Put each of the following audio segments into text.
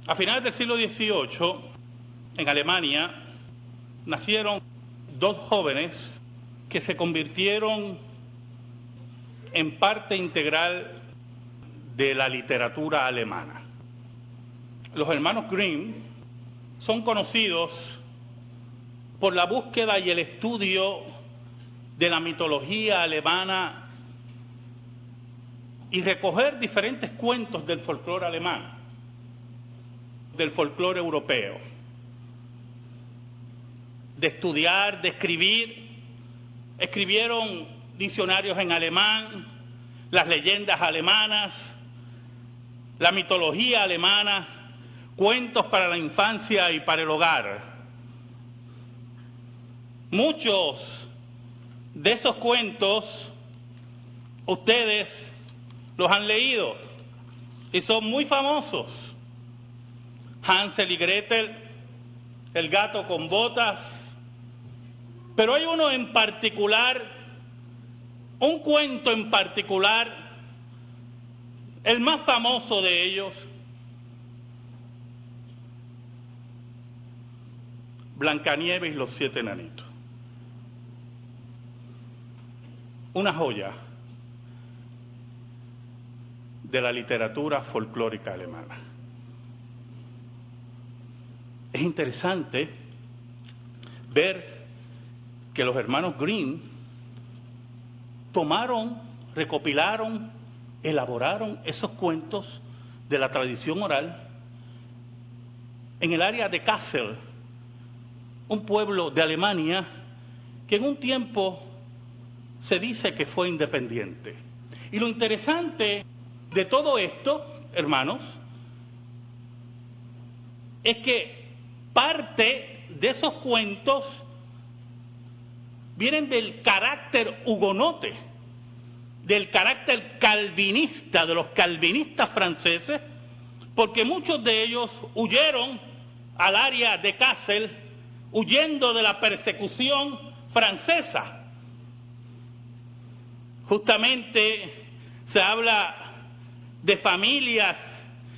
A finales del siglo XVIII, en Alemania, nacieron dos jóvenes que se convirtieron en parte integral de la literatura alemana. Los hermanos Grimm son conocidos por la búsqueda y el estudio de la mitología alemana y recoger diferentes cuentos del folclore alemán, del folclore europeo, de estudiar, de escribir. Escribieron diccionarios en alemán, las leyendas alemanas, la mitología alemana, cuentos para la infancia y para el hogar. Muchos de esos cuentos ustedes los han leído y son muy famosos. Hansel y Gretel, el gato con botas, pero hay uno en particular, un cuento en particular, el más famoso de ellos, Blancanieves y los 7 enanitos. Una joya de la literatura folclórica alemana. Es interesante ver que los hermanos Grimm tomaron, recopilaron, elaboraron esos cuentos de la tradición oral en el área de Kassel, un pueblo de Alemania que en un tiempo se dice que fue independiente. Y lo interesante de todo esto, hermanos, es que parte de esos cuentos vienen del carácter hugonote, del carácter calvinista, de los calvinistas franceses, porque muchos de ellos huyeron al área de Kassel, huyendo de la persecución francesa. Justamente se habla de familias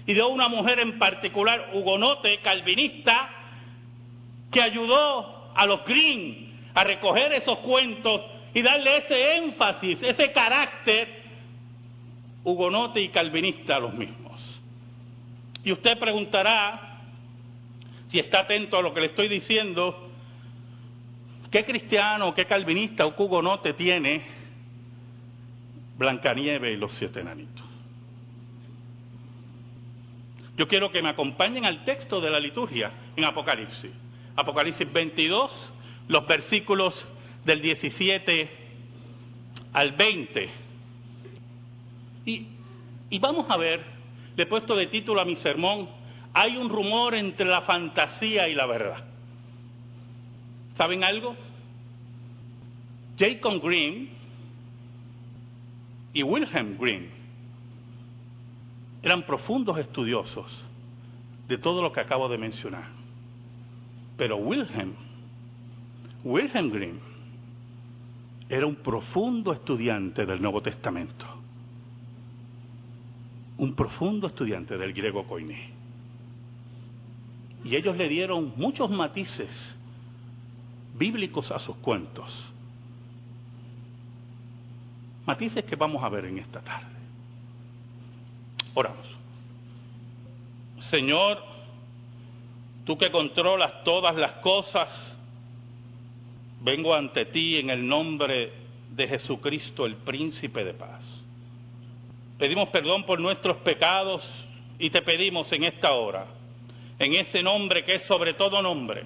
y de una mujer en particular, hugonote, calvinista, que ayudó a los Grimm a recoger esos cuentos y darle ese énfasis, ese carácter hugonote y calvinista a los mismos. Y usted preguntará, si está atento a lo que le estoy diciendo, ¿qué cristiano, qué calvinista o qué hugonote tiene Blancanieves y los 7 enanitos? Yo quiero que me acompañen al texto de la liturgia en Apocalipsis. Apocalipsis 22, los versículos del 17 al 20. Y vamos a ver, le he puesto de título a mi sermón, hay un rumor entre la fantasía y la verdad. ¿Saben algo? Jacob Grimm y Wilhelm Grimm eran profundos estudiosos de todo lo que acabo de mencionar. Pero Wilhelm Grimm era un profundo estudiante del Nuevo Testamento, un profundo estudiante del griego koiné. Y ellos le dieron muchos matices bíblicos a sus cuentos. Matices que vamos a ver en esta tarde. Oramos. Señor, tú que controlas todas las cosas, vengo ante ti en el nombre de Jesucristo, el Príncipe de Paz. Pedimos perdón por nuestros pecados y te pedimos en esta hora, en ese nombre que es sobre todo nombre,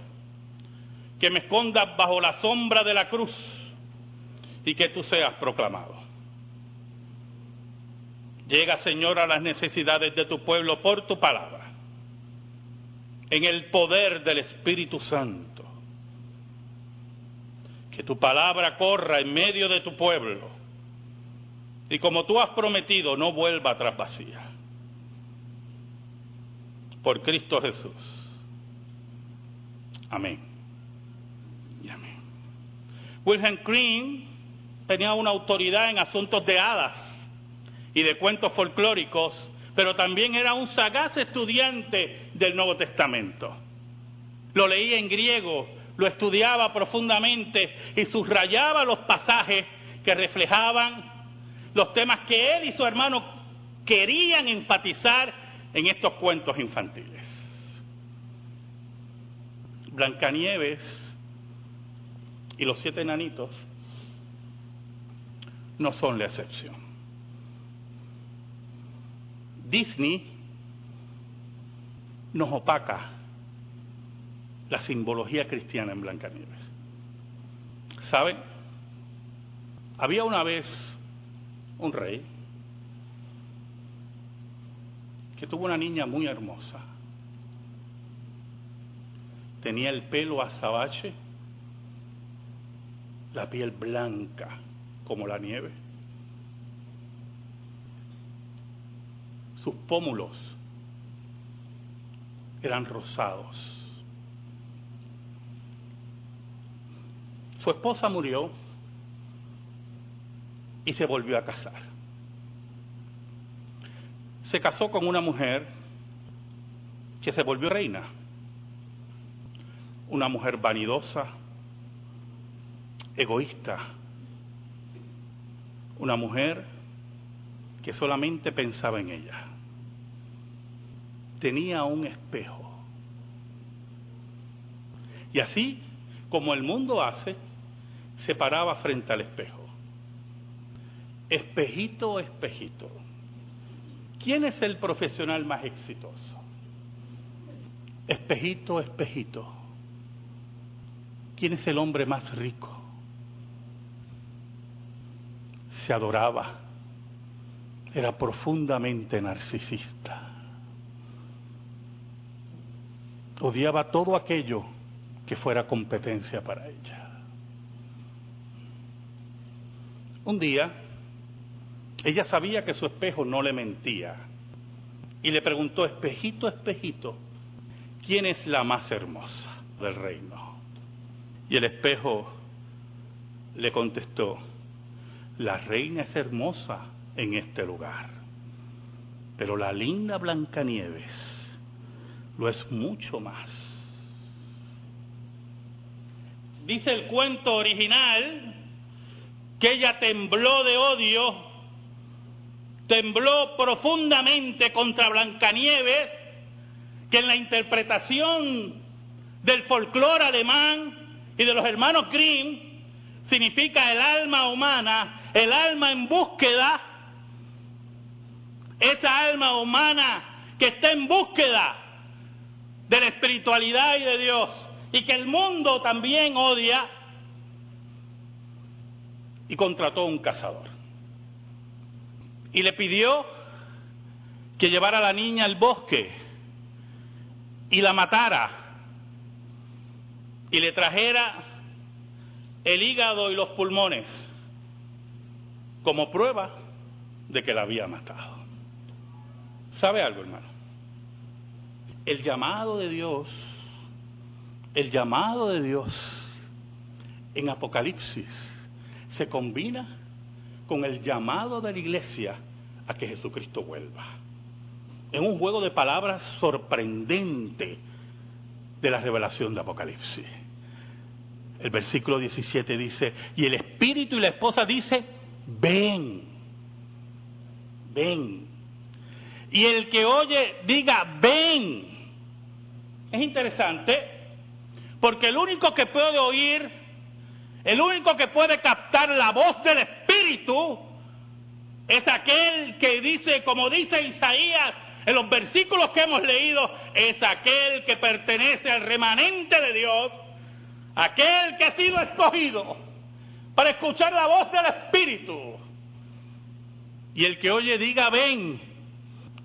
que me escondas bajo la sombra de la cruz y que tú seas proclamado. Llega, Señor, a las necesidades de tu pueblo por tu palabra, en el poder del Espíritu Santo. Que tu palabra corra en medio de tu pueblo y como tú has prometido, no vuelva atrás vacía. Por Cristo Jesús. Amén. Y amén. Wilhelm Grimm tenía una autoridad en asuntos de hadas y de cuentos folclóricos pero también era un sagaz estudiante del Nuevo Testamento. Lo leía en griego, lo estudiaba profundamente y subrayaba los pasajes que reflejaban los temas que él y su hermano querían enfatizar en estos cuentos infantiles. Blancanieves y los 7 enanitos no son la excepción. Disney nos opaca la simbología cristiana en Blancanieves. ¿Saben? Había una vez un rey que tuvo una niña muy hermosa. Tenía el pelo azabache, la piel blanca como la nieve. Sus pómulos eran rosados. Su esposa murió y se volvió a casar. Se casó con una mujer que se volvió reina. Una mujer vanidosa, egoísta. Una mujer que solamente pensaba en ella. Tenía un espejo. Y así como el mundo hace, se paraba frente al espejo. Espejito, espejito, ¿quién es el profesional más exitoso? Espejito, espejito, ¿quién es el hombre más rico? Se adoraba, era profundamente narcisista. Odiaba todo aquello que fuera competencia para ella. Un día, ella sabía que su espejo no le mentía y le preguntó: espejito, espejito, ¿quién es la más hermosa del reino? Y el espejo le contestó: la reina es hermosa en este lugar, pero la linda Blancanieves lo es mucho más. Dice el cuento original que ella tembló de odio, tembló profundamente contra Blancanieves, que en la interpretación del folclore alemán y de los hermanos Grimm significa el alma humana, el alma en búsqueda, esa alma humana que está en búsqueda de la espiritualidad y de Dios, y que el mundo también odia, y contrató a un cazador. Y le pidió que llevara a la niña al bosque y la matara, y le trajera el hígado y los pulmones como prueba de que la había matado. ¿Sabe algo, hermano? El llamado de Dios en Apocalipsis se combina con el llamado de la iglesia a que Jesucristo vuelva. Es un juego de palabras sorprendente de la revelación de Apocalipsis. El versículo 17 dice: y el espíritu y la esposa dice: ven, ven. Y el que oye diga: ven. Es interesante, porque el único que puede oír, el único que puede captar la voz del Espíritu, es aquel que dice, como dice Isaías en los versículos que hemos leído, es aquel que pertenece al remanente de Dios, aquel que ha sido escogido para escuchar la voz del Espíritu. Y el que oye diga: ven.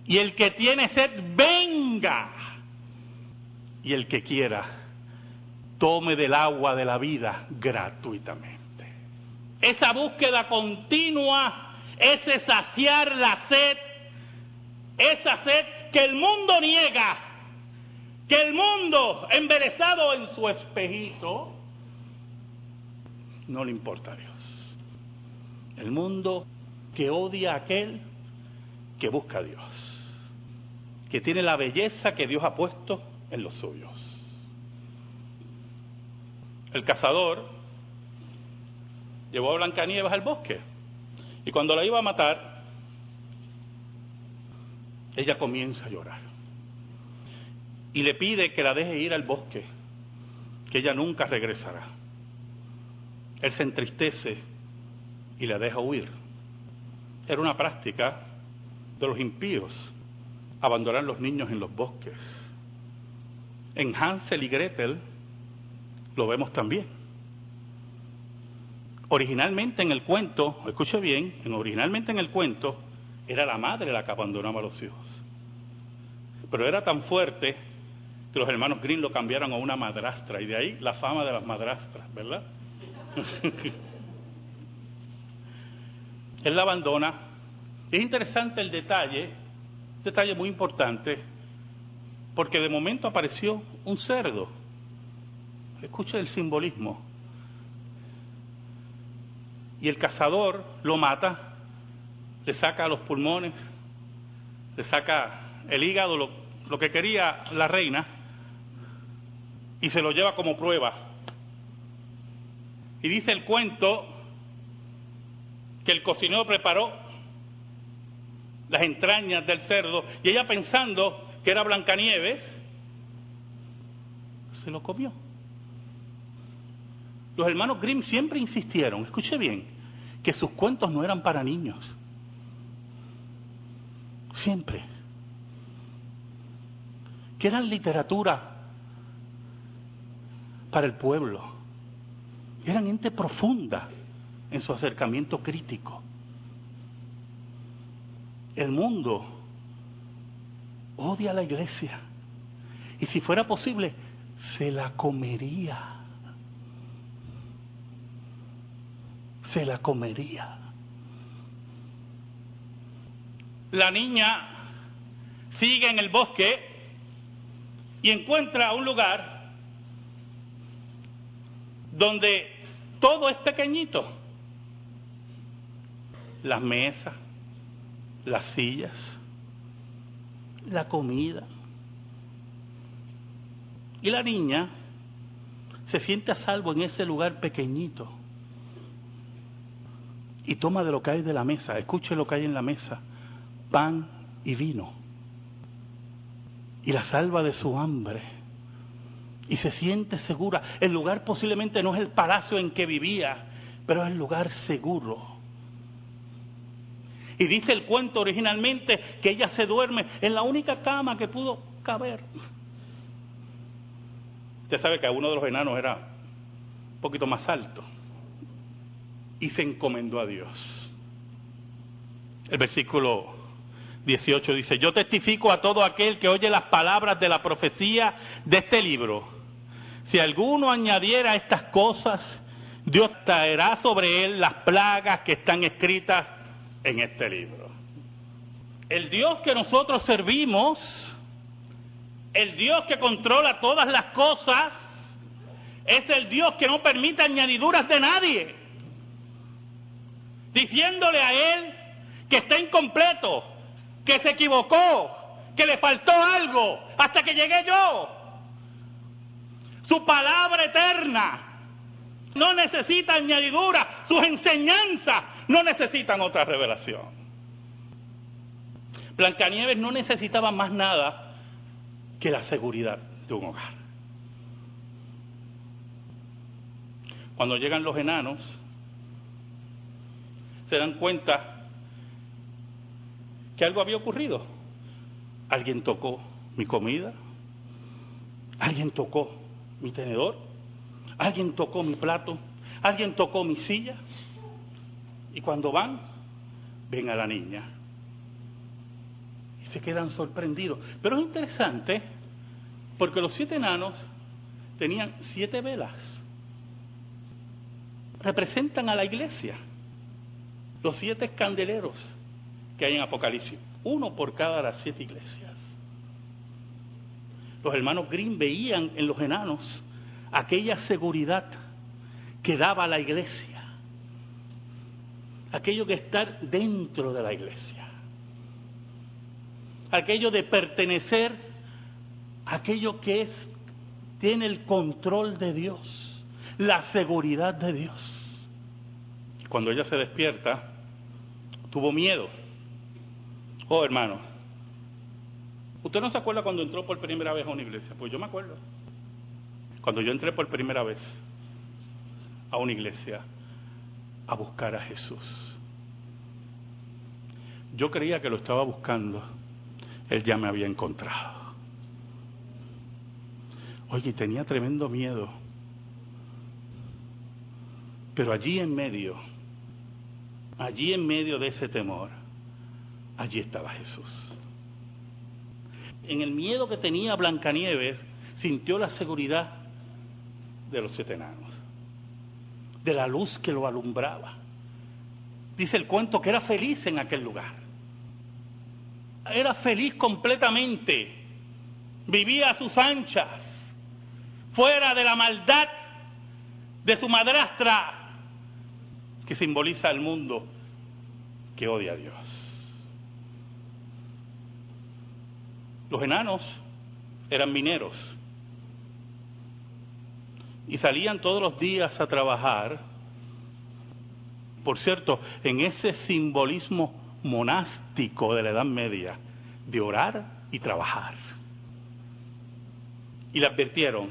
Y el que tiene sed, venga. Y el que quiera, tome del agua de la vida gratuitamente. Esa búsqueda continua, ese saciar la sed, esa sed que el mundo niega, que el mundo, embelesado en su espejito, no le importa a Dios. El mundo que odia a aquel que busca a Dios. que tiene la belleza que Dios ha puesto en los suyos. El cazador llevó a Blancanieves al bosque y cuando la iba a matar, ella comienza a llorar y le pide que la deje ir al bosque, que ella nunca regresará. Él se entristece y la deja huir. Era una práctica de los impíos abandonar los niños en los bosques. En Hansel y Gretel lo vemos también. Originalmente en el cuento, escuche bien, originalmente en el cuento era la madre la que abandonaba a los hijos. Pero era tan fuerte que los hermanos Grimm lo cambiaron a una madrastra, y de ahí la fama de las madrastras, ¿verdad? Él la abandona. Es interesante el detalle, un detalle muy importante, porque de momento apareció un cerdo. Escuche el simbolismo. Y el cazador lo mata, le saca los pulmones, le saca el hígado, lo que quería la reina, y se lo lleva como prueba. Y dice el cuento que el cocinero preparó las entrañas del cerdo y ella, pensando que era Blancanieves, se lo comió. Los hermanos Grimm siempre insistieron, escuche bien, que sus cuentos no eran para niños. Siempre. Que eran literatura para el pueblo. Eran gente profunda en su acercamiento crítico. El mundo odia a la iglesia y si fuera posible se la comería. Se la comería. La niña sigue en el bosque y encuentra un lugar donde todo es pequeñito. Las mesas, las sillas, la comida. Y la niña se siente a salvo en ese lugar pequeñito. Y toma de lo que hay de la mesa, escuche lo que hay en la mesa, pan y vino. Y la salva de su hambre. Y se siente segura. El lugar posiblemente no es el palacio en que vivía, pero es el lugar seguro. Y dice el cuento originalmente que ella se duerme en la única cama que pudo caber. Usted sabe que uno de los enanos era un poquito más alto. Y se encomendó a Dios. El versículo 18 dice: yo testifico a todo aquel que oye las palabras de la profecía de este libro. Si alguno añadiera estas cosas, Dios traerá sobre él las plagas que están escritas en este libro. El Dios que nosotros servimos, el Dios que controla todas las cosas, es el Dios que no permite añadiduras de nadie. Diciéndole a él que está incompleto, que se equivocó, que le faltó algo, hasta que llegué yo. Su palabra eterna no necesita añadidura, sus enseñanzas no necesitan otra revelación. Blancanieves no necesitaba más nada que la seguridad de un hogar. Cuando llegan los enanos, se dan cuenta que algo había ocurrido. Alguien tocó mi comida, alguien tocó mi tenedor, alguien tocó mi plato, alguien tocó mi silla. Y cuando ven a la niña y se quedan sorprendidos. Pero es interesante porque los 7 enanos tenían 7 velas. Representan a la iglesia. Los 7 candeleros que hay en Apocalipsis, uno por cada de las 7 iglesias. Los hermanos Grimm veían en los enanos aquella seguridad que daba la iglesia, aquello que estar dentro de la iglesia. aquello de pertenecer a aquello que tiene el control de Dios, la seguridad de Dios. Cuando ella se despierta, tuvo miedo. Oh, hermano, ¿usted no se acuerda cuando entró por primera vez a una iglesia? Pues yo me acuerdo. Cuando yo entré por primera vez a una iglesia a buscar a Jesús, yo creía que lo estaba buscando, Él ya me había encontrado. Oye, tenía tremendo miedo, pero allí en medio de ese temor, allí estaba Jesús. En el miedo que tenía Blancanieves, sintió la seguridad de los 7 enanos, de la luz que lo alumbraba. Dice el cuento que era feliz en aquel lugar. Era feliz completamente. Vivía a sus anchas, fuera de la maldad de su madrastra, que simboliza el mundo que odia a Dios. Los enanos eran mineros y salían todos los días a trabajar, por cierto, en ese simbolismo monástico de la Edad Media, de orar y trabajar. Y le advirtieron,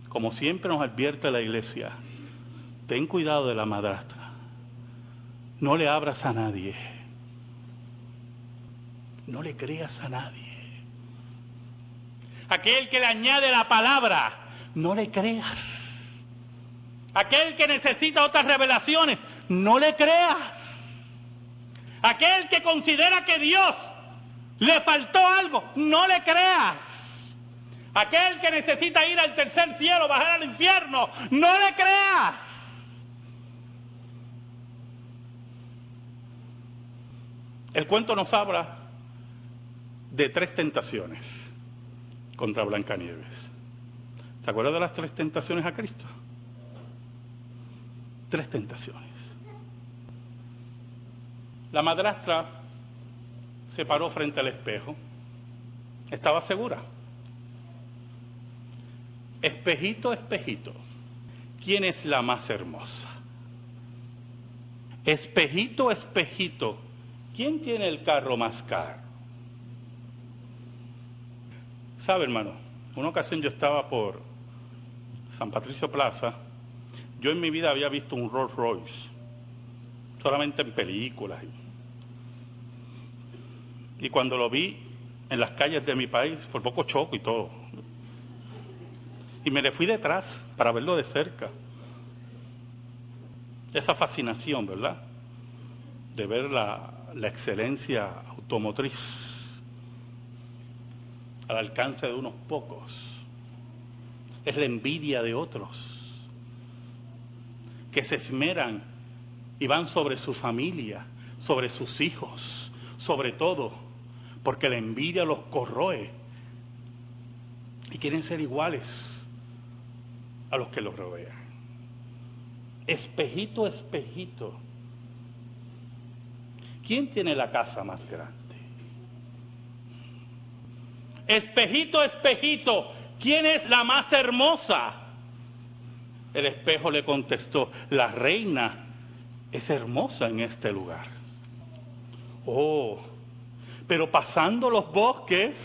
como siempre nos advierte la iglesia, ten cuidado de la madrastra, no le abras a nadie, no le creas a nadie. Aquel que le añade la palabra, no le creas. Aquel que necesita otras revelaciones, no le creas. Aquel que considera que Dios le faltó algo, no le creas. Aquel que necesita ir al tercer cielo, bajar al infierno, no le creas. El cuento nos habla de 3 tentaciones contra Blancanieves. ¿Se acuerdan de las 3 tentaciones a Cristo? 3 tentaciones. La madrastra se paró frente al espejo. Estaba segura. Espejito, espejito, ¿quién es la más hermosa? Espejito, espejito, ¿quién tiene el carro más caro? ¿Sabe, hermano? Una ocasión yo estaba por San Patricio Plaza. Yo en mi vida había visto un Rolls Royce, solamente en películas. Y cuando lo vi en las calles de mi país, por poco choco y todo. Y me le fui detrás para verlo de cerca. Esa fascinación, ¿verdad? De ver la excelencia automotriz al alcance de unos pocos. Es la envidia de otros que se esmeran y van sobre su familia, sobre sus hijos, sobre todo, porque la envidia los corroe y quieren ser iguales a los que los rodean. Espejito, espejito, ¿quién tiene la casa más grande? Espejito, espejito, ¿quién es la más hermosa? El espejo le contestó, la reina es hermosa en este lugar. Oh, pero pasando los bosques,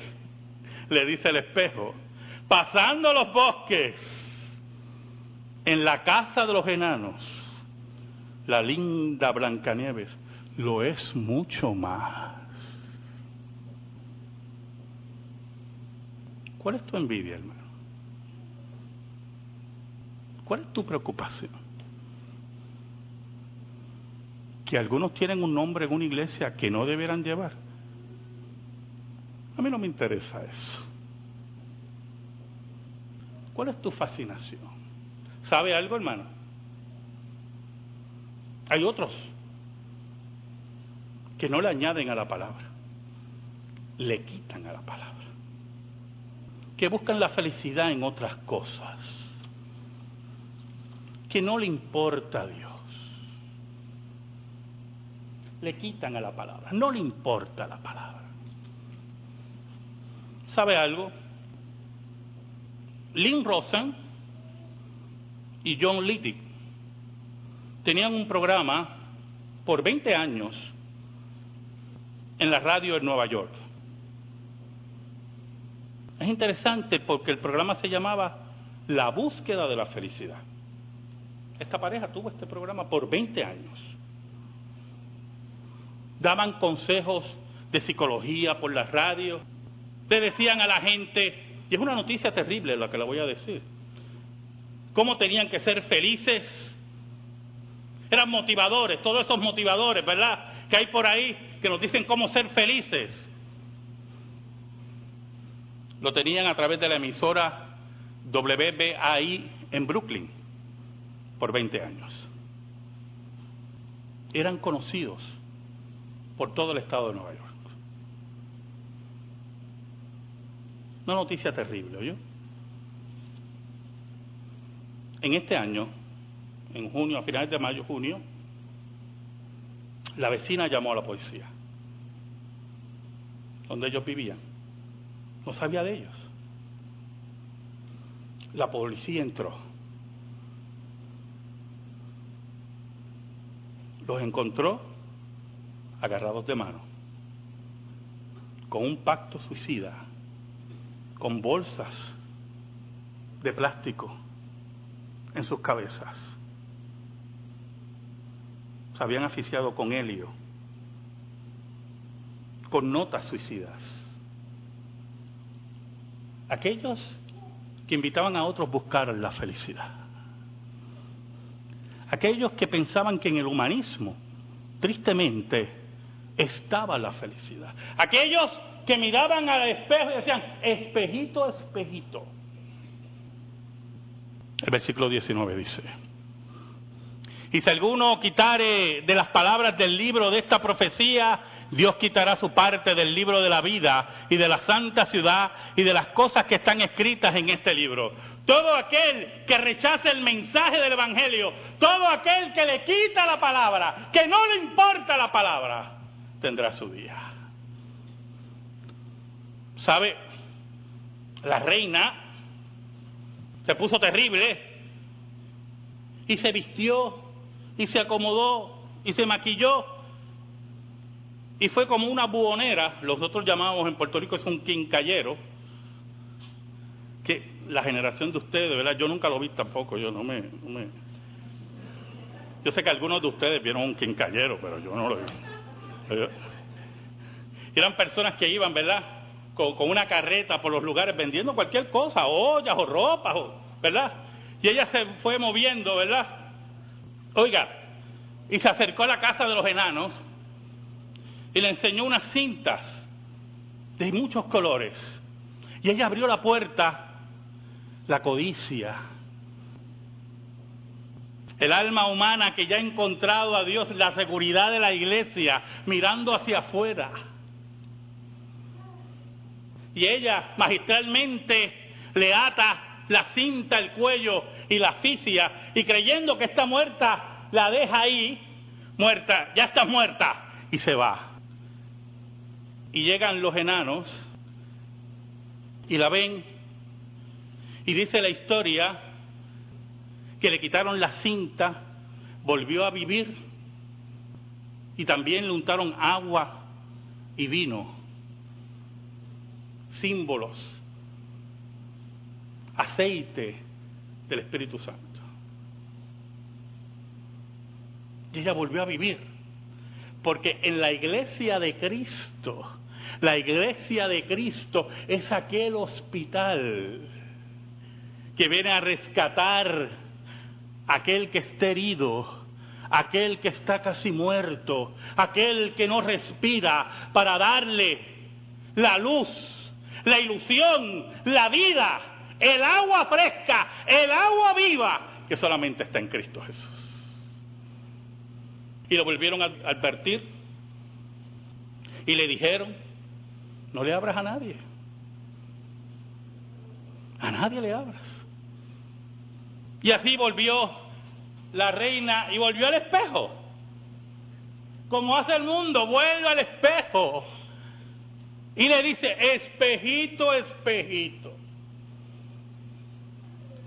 le dice el espejo, pasando los bosques, en la casa de los enanos, la linda Blancanieves lo es mucho más. ¿Cuál es tu envidia, hermano? ¿Cuál es tu preocupación? Que algunos tienen un nombre en una iglesia que no debieran llevar. A mí no me interesa eso. ¿Cuál es tu fascinación? ¿Sabe algo, hermano? Hay otros que no le añaden a la palabra, le quitan a la palabra, que buscan la felicidad en otras cosas, que no le importa a Dios, le quitan a la palabra, no le importa la palabra. ¿Sabe algo? Lynn Rosen y John Liddick tenían un programa por 20 años en la radio en Nueva York. Es interesante porque el programa se llamaba La Búsqueda de la Felicidad. Esta pareja tuvo este programa por 20 años. Daban consejos de psicología por la radio. Le decían a la gente, y es una noticia terrible la que le voy a decir, cómo tenían que ser felices. Eran motivadores, todos esos motivadores, ¿verdad?, que hay por ahí, que nos dicen cómo ser felices. Lo tenían a través de la emisora WBAI en Brooklyn por 20 años. Eran conocidos por todo el estado de Nueva York. Una noticia terrible, ¿oyó? En este año, en junio, a finales de mayo, junio, la vecina llamó a la policía, donde ellos vivían. No sabía de ellos. La policía entró. Los encontró agarrados de mano, con un pacto suicida, con bolsas de plástico en sus cabezas. Se habían asfixiado con helio, con notas suicidas. Aquellos que invitaban a otros a buscar la felicidad. Aquellos que pensaban que en el humanismo, tristemente, estaba la felicidad. Aquellos que miraban al espejo y decían, espejito, espejito. El versículo 19 dice, y si alguno quitare de las palabras del libro de esta profecía, Dios quitará su parte del libro de la vida y de la santa ciudad y de las cosas que están escritas en este libro. Todo aquel que rechace el mensaje del Evangelio, todo aquel que le quita la palabra, que no le importa la palabra, tendrá su día. ¿Sabe? La reina se puso terrible y se vistió y se acomodó y se maquilló y fue como una buhonera. Nosotros llamamos en Puerto Rico es un quincallero, que la generación de ustedes, ¿verdad? Yo nunca lo vi tampoco, yo sé que algunos de ustedes vieron un quincallero, pero yo no lo vi. Eran personas que iban, ¿verdad?, con una carreta por los lugares vendiendo cualquier cosa, ollas o ropas, ¿verdad? Y ella se fue moviendo, ¿verdad? Oiga, y se acercó a la casa de los enanos y le enseñó unas cintas de muchos colores. Y ella abrió la puerta. La codicia, el alma humana que ya ha encontrado a Dios, la seguridad de la iglesia, mirando hacia afuera. Y ella magistralmente le ata la cinta al cuello y la asfixia, y creyendo que está muerta, la deja ahí, muerta, ya está muerta, y se va. Y llegan los enanos y la ven. Y dice la historia que le quitaron la cinta, volvió a vivir y también le untaron agua y vino, símbolos, aceite del Espíritu Santo. Y ella volvió a vivir, porque en la iglesia de Cristo es aquel hospital que viene a rescatar a aquel que está herido, aquel que está casi muerto, aquel que no respira, para darle la luz, la ilusión, la vida, el agua fresca, el agua viva, que solamente está en Cristo Jesús. Y lo volvieron a advertir y le dijeron, no le abras a nadie. A nadie le abras. Y así volvió la reina y volvió al espejo. Como hace el mundo, vuelve al espejo. y le dice: espejito, espejito,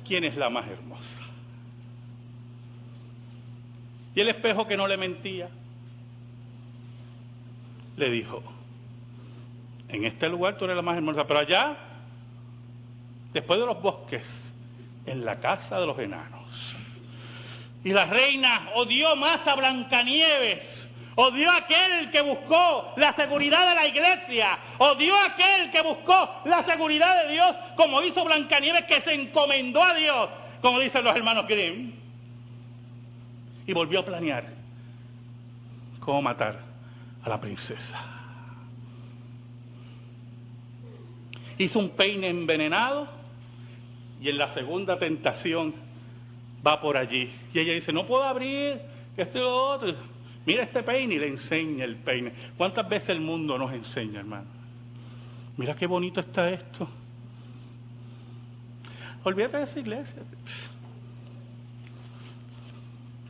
¿quién es la más hermosa? Y el espejo, que no le mentía, le dijo: en este lugar tú eres la más hermosa, pero allá, después de los bosques, en la casa de los enanos. Y la reina odió más a Blancanieves, odió a aquel que buscó la seguridad de la iglesia, odió a aquel que buscó la seguridad de Dios, como hizo Blancanieves, que se encomendó a Dios, como dicen los hermanos Grimm, y volvió a planear cómo matar a la princesa. Hizo un peine envenenado, y en la segunda tentación va por allí. Y ella dice: no puedo abrir, que esto y lo otro. Mira este peine, y le enseña el peine. ¿Cuántas veces el mundo nos enseña, hermano? Mira qué bonito está esto. Olvídate de esa iglesia.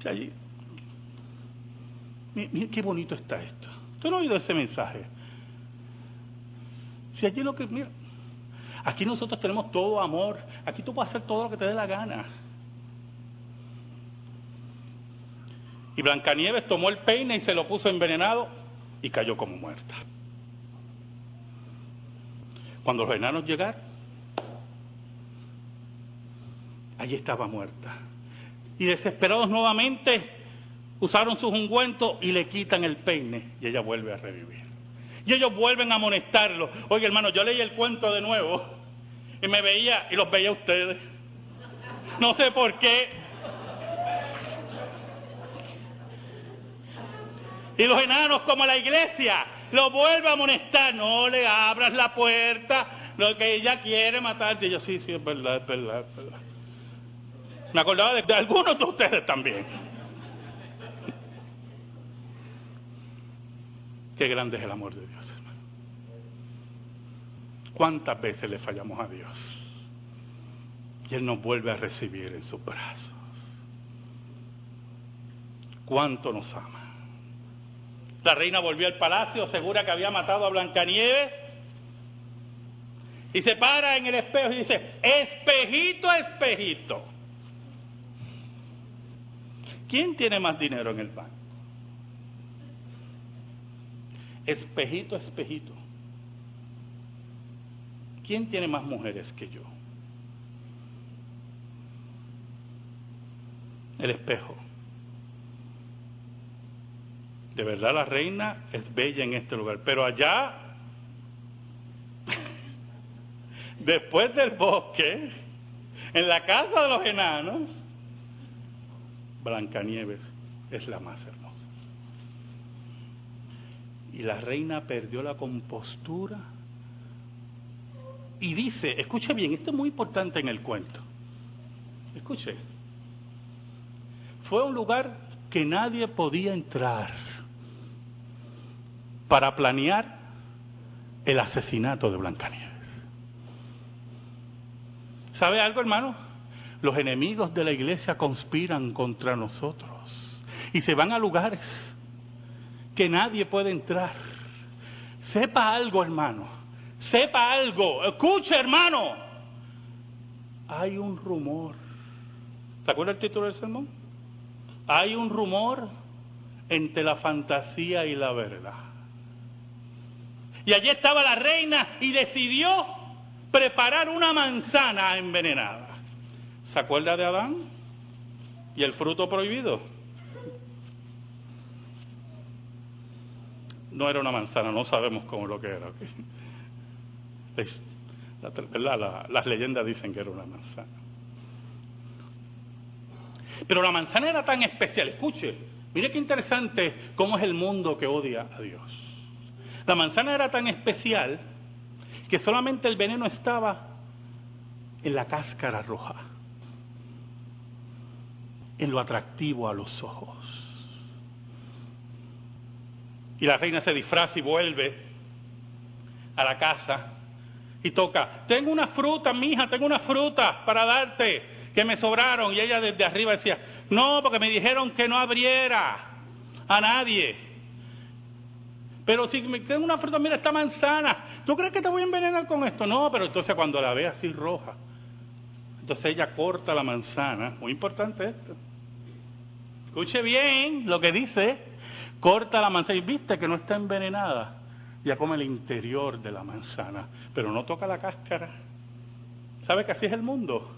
Allí. Mira qué bonito está esto. ¿Tú no has oído ese mensaje? Si allí lo que... Mira, aquí nosotros tenemos todo amor. Aquí tú puedes hacer todo lo que te dé la gana. Y Blancanieves tomó el peine y se lo puso envenenado y cayó como muerta. Cuando los enanos llegaron, allí estaba muerta. Y desesperados nuevamente usaron sus ungüentos y le quitan el peine y ella vuelve a revivir. Y ellos vuelven a amonestarlo. Oye, hermano, yo leí el cuento de nuevo y me veía y los veía a ustedes. No sé por qué. Y los enanos, como la iglesia, lo vuelve a amonestar: no le abras la puerta, lo que ella quiere matarte. Y yo: sí, es verdad, es verdad, es verdad. Me acordaba de algunos de ustedes también. Qué grande es el amor de Dios, hermano. ¿Cuántas veces le fallamos a Dios? Y Él nos vuelve a recibir en sus brazos. ¿Cuánto nos ama? La reina volvió al palacio, segura que había matado a Blancanieves, y se para en el espejo y dice: espejito, espejito, ¿quién tiene más dinero en el banco? Espejito, espejito, ¿quién tiene más mujeres que yo? El espejo. De verdad la reina es bella en este lugar, pero allá, después del bosque, en la casa de los enanos, Blancanieves es la más hermosa. Y la reina perdió la compostura y dice, escuche bien, esto es muy importante en el cuento, escuche, fue un lugar que nadie podía entrar para planear el asesinato de Blancanieves. ¿Sabe algo, hermano? Los enemigos de la iglesia conspiran contra nosotros y se van a lugares que nadie puede entrar. Sepa algo, hermano, sepa algo, escuche, hermano, hay un rumor. ¿Te acuerdas el título del sermón? Hay un rumor entre la fantasía y la verdad. Y allí estaba la reina y decidió preparar una manzana envenenada. ¿Se acuerda de Adán y el fruto prohibido? No era una manzana, no sabemos cómo lo que era. Las leyendas dicen que era una manzana. Pero la manzana era tan especial. Escuche, mire qué interesante cómo es el mundo que odia a Dios. La manzana era tan especial que solamente el veneno estaba en la cáscara roja, en lo atractivo a los ojos. Y la reina se disfraza y vuelve a la casa y toca: tengo una fruta, mija, tengo una fruta para darte, que me sobraron. Y ella desde arriba decía: no, porque me dijeron que no abriera a nadie. Pero si me tengo una fruta, mira esta manzana, ¿tú crees que te voy a envenenar con esto? No, pero entonces cuando la ve así roja, entonces ella corta la manzana. Muy importante esto. Escuche bien lo que dice. Corta la manzana y viste que no está envenenada. Ya come el interior de la manzana, pero no toca la cáscara. ¿Sabe que así es el mundo?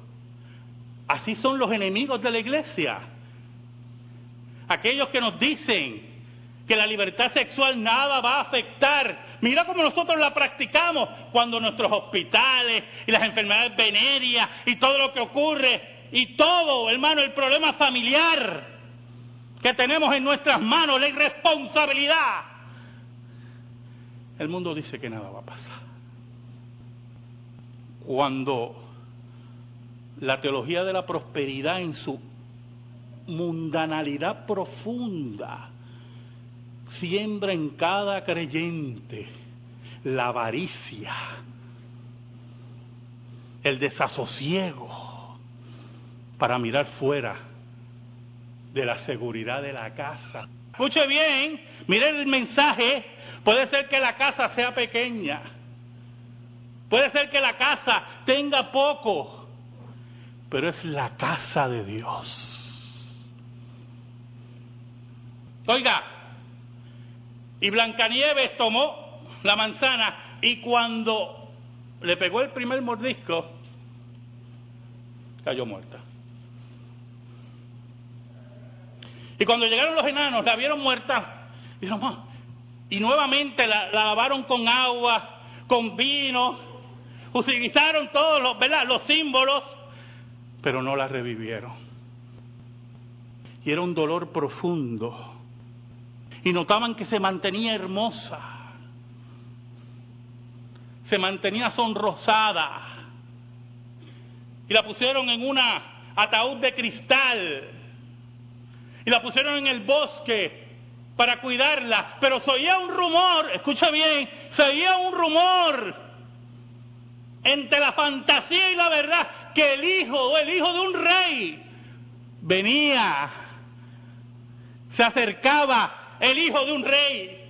Así son los enemigos de la iglesia. Aquellos que nos dicen que la libertad sexual nada va a afectar. Mira cómo nosotros la practicamos cuando nuestros hospitales y las enfermedades venéreas y todo lo que ocurre y todo, hermano, el problema familiar que tenemos en nuestras manos, la irresponsabilidad. El mundo dice que nada va a pasar. Cuando la teología de la prosperidad en su mundanalidad profunda siembra en cada creyente la avaricia, el desasosiego para mirar fuera de la seguridad de la casa. Escuche bien, mire el mensaje. Puede ser que la casa sea pequeña, puede ser que la casa tenga poco, pero es la casa de Dios. Oiga, y Blancanieves tomó la manzana y cuando le pegó el primer mordisco, cayó muerta. Y cuando llegaron los enanos, la vieron muerta, dijeron, "Ma", y nuevamente la lavaron con agua, con vino, utilizaron todos los, ¿verdad?, los símbolos, pero no la revivieron. Y era un dolor profundo. Y notaban que se mantenía hermosa, se mantenía sonrosada. Y la pusieron en una ataúd de cristal. Y la pusieron en el bosque para cuidarla. Pero se oía un rumor, escucha bien, se oía un rumor entre la fantasía y la verdad, que el hijo de un rey venía, se acercaba el hijo de un rey.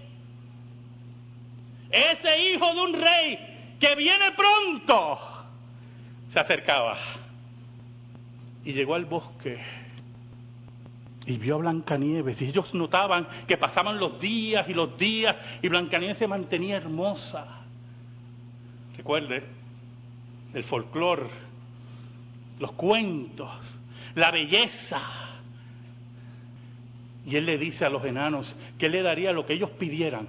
Ese hijo de un rey que viene pronto se acercaba y llegó al bosque y vio a Blancanieves, y ellos notaban que pasaban los días y Blancanieves se mantenía hermosa. Recuerde, el folclore, los cuentos, la belleza. Y él le dice a los enanos que él le daría lo que ellos pidieran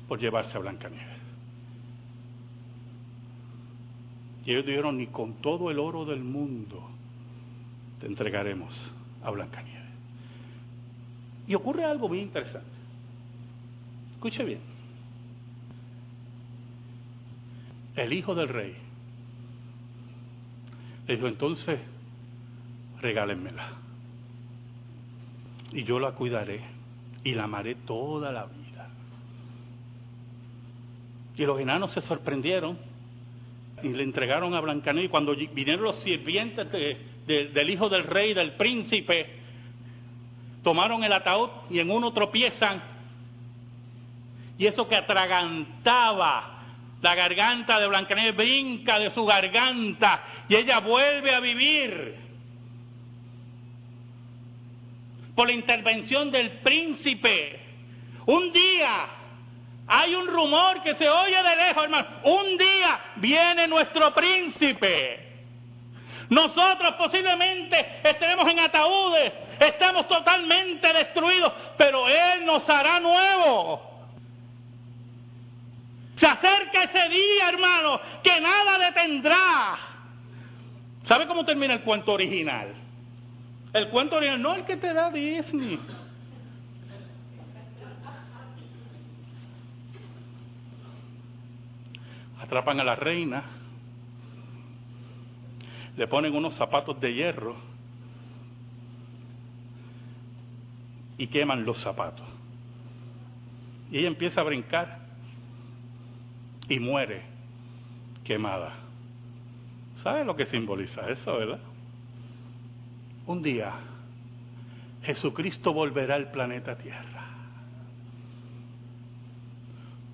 por llevarse a Blancanieves. Y ellos dijeron, ni con todo el oro del mundo te entregaremos a Blancanieves. Y ocurre algo muy interesante. Escuche bien. El hijo del rey le dijo, entonces, regálenmela. Y yo la cuidaré y la amaré toda la vida. Y los enanos se sorprendieron y le entregaron a Blancanieves. Y cuando vinieron los sirvientes del hijo del rey, del príncipe, tomaron el ataúd y en uno tropiezan. Y eso que atragantaba la garganta de Blancanieves brinca de su garganta y ella vuelve a vivir. Por la intervención del príncipe. Un día, hay un rumor que se oye de lejos, hermano. Un día viene nuestro príncipe. Nosotros posiblemente estaremos en ataúdes, estamos totalmente destruidos, pero Él nos hará nuevos. Se acerca ese día, hermano, que nada detendrá. ¿Sabe cómo termina el cuento original? El cuento original, no el que te da Disney. Atrapan a la reina, le ponen unos zapatos de hierro y queman los zapatos. Y ella empieza a brincar y muere quemada. ¿Sabe lo que simboliza eso, verdad? Un día Jesucristo volverá al planeta Tierra.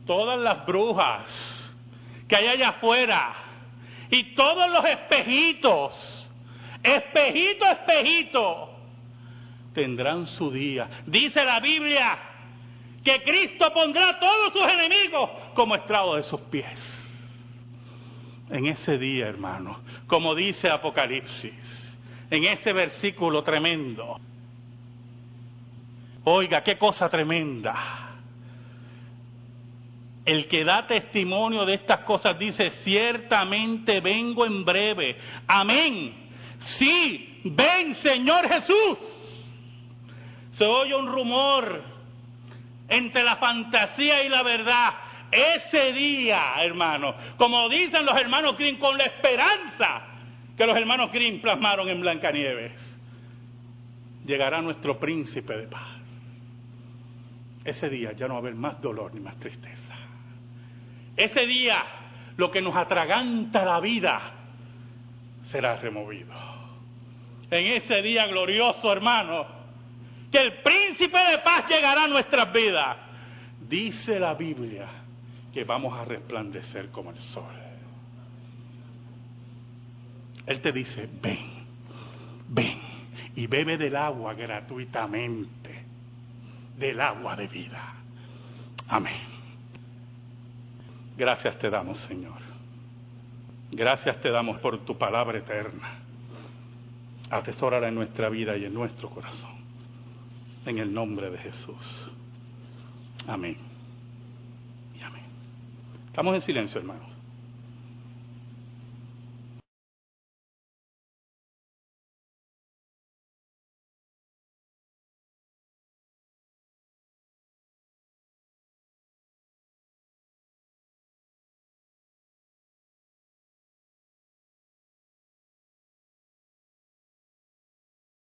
todas las brujas que hay allá afuera y todos los espejitos, espejito, tendrán su día. Dice la Biblia que Cristo pondrá a todos sus enemigos como estrado de sus pies. En ese día, hermano, como dice Apocalipsis, en ese versículo tremendo. Oiga, qué cosa tremenda. El que da testimonio de estas cosas dice, ciertamente vengo en breve. Amén. Sí, ven, Señor Jesús. Se oye un rumor entre la fantasía y la verdad. Ese día, hermano, como dicen los hermanos Grimm, con la esperanza que los hermanos Grimm plasmaron en Blancanieves, llegará nuestro príncipe de paz. Ese día ya no va a haber más dolor ni más tristeza. Ese día, lo que nos atraganta la vida será removido. En ese día glorioso, hermano, que el príncipe de paz llegará a nuestras vidas. Dice la Biblia que vamos a resplandecer como el sol. Él te dice, ven y bebe del agua gratuitamente, del agua de vida. Amén. Gracias te damos, Señor. Gracias te damos por tu palabra eterna. Atesórala en nuestra vida y en nuestro corazón. En el nombre de Jesús. Amén. Y amén. Estamos en silencio, hermanos.